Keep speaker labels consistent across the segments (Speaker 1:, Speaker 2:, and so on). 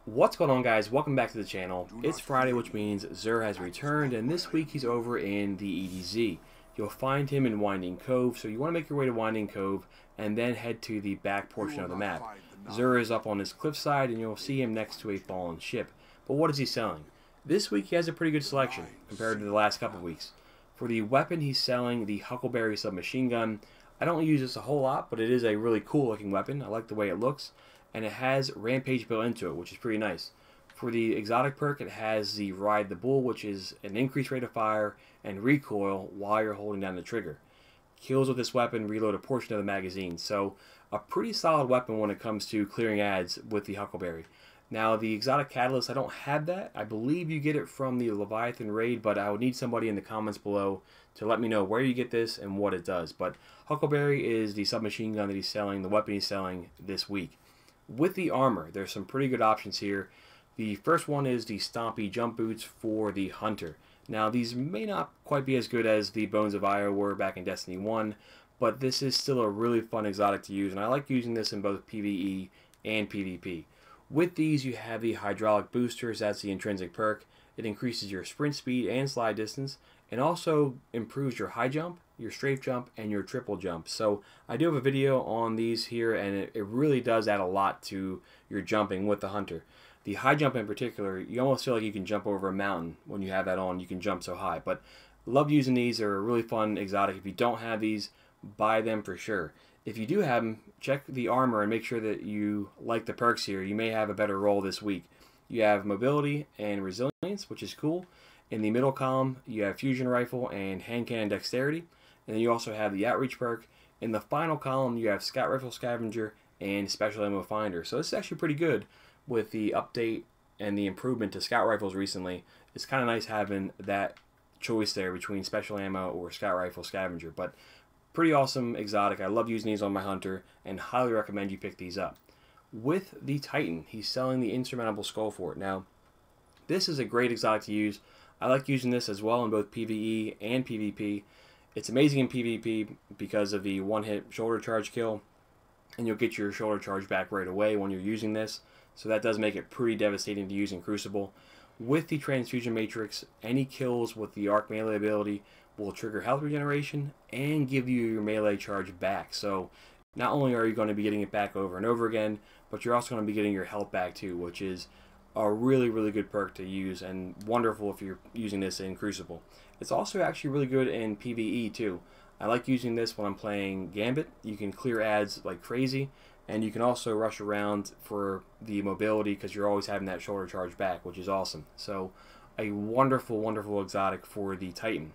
Speaker 1: What's going on, guys? Welcome back to the channel. It's Friday, which means XUR has returned, and this week he's over in the EDZ. You'll find him in Winding Cove, so you want to make your way to Winding Cove and then head to the back portion of the map. XUR is up on this cliffside, and you'll see him next to a fallen ship. But what is he selling? This week he has a pretty good selection compared to the last couple of weeks. For the weapon, he's selling the Huckleberry Submachine Gun. I don't use this a whole lot, but it is a really cool looking weapon. I like the way it looks. And it has Rampage built into it, which is pretty nice. For the exotic perk, it has the Ride the Bull, which is an increased rate of fire and recoil while you're holding down the trigger. Kills with this weapon reload a portion of the magazine, so a pretty solid weapon when it comes to clearing ads with the Huckleberry. Now, the exotic catalyst, I don't have that. I believe you get it from the Leviathan raid, but I would need somebody in the comments below to let me know where you get this and what it does. But Huckleberry is the submachine gun that he's selling, the weapon he's selling this week. With the armor, there's some pretty good options here. The first one is the Stompee jump boots for the Hunter. Now, these may not quite be as good as the Bones of Io were back in Destiny 1, but this is still a really fun exotic to use, and I like using this in both PvE and PvP. With these, you have the hydraulic boosters. That's the intrinsic perk. It increases your sprint speed and slide distance, and also improves your high jump, your strafe jump, and your triple jump. So I do have a video on these here, and it really does add a lot to your jumping with the Hunter. The high jump in particular, you almost feel like you can jump over a mountain when you have that on. You can jump so high. But love using these. They're a really fun exotic. If you don't have these, buy them for sure. If you do have them, check the armor and make sure that you like the perks here. You may have a better roll this week. You have mobility and resilience, which is cool. In the middle column, you have fusion rifle and hand cannon dexterity. And then you also have the outreach perk. In the final column, you have scout rifle scavenger and special ammo finder. So this is actually pretty good with the update and the improvement to scout rifles recently. It's kind of nice having that choice there between special ammo or scout rifle scavenger. But pretty awesome exotic. I love using these on my Hunter and highly recommend you pick these up. With the Titan, he's selling the Insurmountable Skullfort. Now, this is a great exotic to use. I like using this as well in both PvE and PvP. It's amazing in PvP because of the one-hit shoulder charge kill, and you'll get your shoulder charge back right away when you're using this, so that does make it pretty devastating to use in Crucible. With the Transfusion Matrix, any kills with the Arc Melee ability will trigger health regeneration and give you your melee charge back. So not only are you going to be getting it back over and over again, but you're also going to be getting your health back too, which is a really good perk to use and wonderful if you're using this in Crucible. It's also actually really good in PvE too. I like using this when I'm playing Gambit. You can clear ads like crazy, and you can also rush around for the mobility because you're always having that shoulder charge back, which is awesome. So a wonderful exotic for the Titan.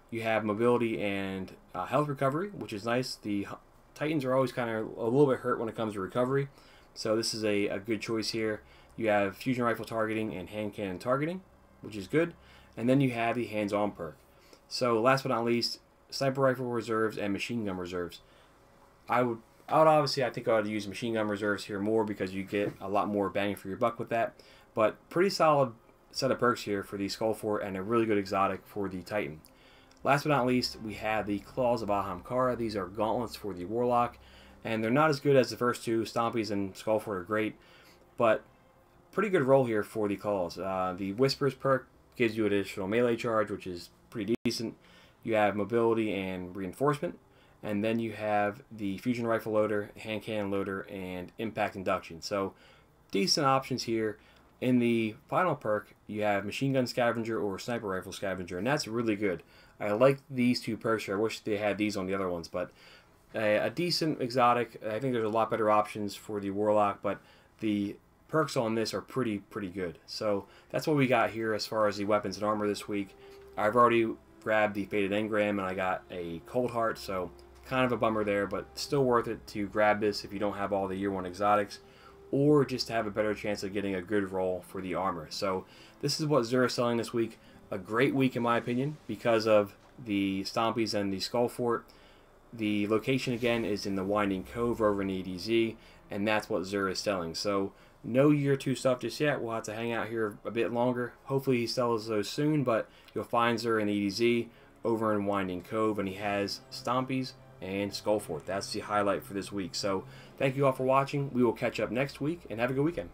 Speaker 1: You have mobility and health recovery, which is nice. The Titans are always kind of a little bit hurt when it comes to recovery, so this is a good choice here. You have fusion rifle targeting and hand cannon targeting, which is good. And then you have the hands-on perk. So last but not least, sniper rifle reserves and machine gun reserves. I would obviously, I think I would use machine gun reserves here more because you get a lot more bang for your buck with that. But pretty solid set of perks here for the Skullfort and a really good exotic for the Titan. Last but not least, we have the Claws of Ahamkara. These are gauntlets for the Warlock, and they're not as good as the first two. Stompees and Skullfort are great, but pretty good roll here for the Claws. The Whispers perk gives you additional melee charge, which is pretty decent. You have mobility and reinforcement, and then you have the fusion rifle loader, hand cannon loader, and impact induction. So decent options here. In the final perk, you have machine gun scavenger or sniper rifle scavenger, and that's really good. I like these two perks here. I wish they had these on the other ones, but a decent exotic. I think there's a lot better options for the Warlock, but the perks on this are pretty good. So that's what we got here as far as the weapons and armor this week. I've already grabbed the faded engram and I got a cold heart, so kind of a bummer there, but still worth it to grab this if you don't have all the year 1 exotics, or just to have a better chance of getting a good roll for the armor. So this is what XUR is selling this week. A great week in my opinion because of the Stompees and the Skullfort. The location again is in the Winding Cove over in EDZ, and that's what XUR is selling. So no year 2 stuff just yet. We'll have to hang out here a bit longer. Hopefully he sells those soon, but you'll find XUR in EDZ over in Winding Cove, and he has Stompees and Skullfort. That's the highlight for this week. So thank you all for watching. We will catch up next week, and have a good weekend.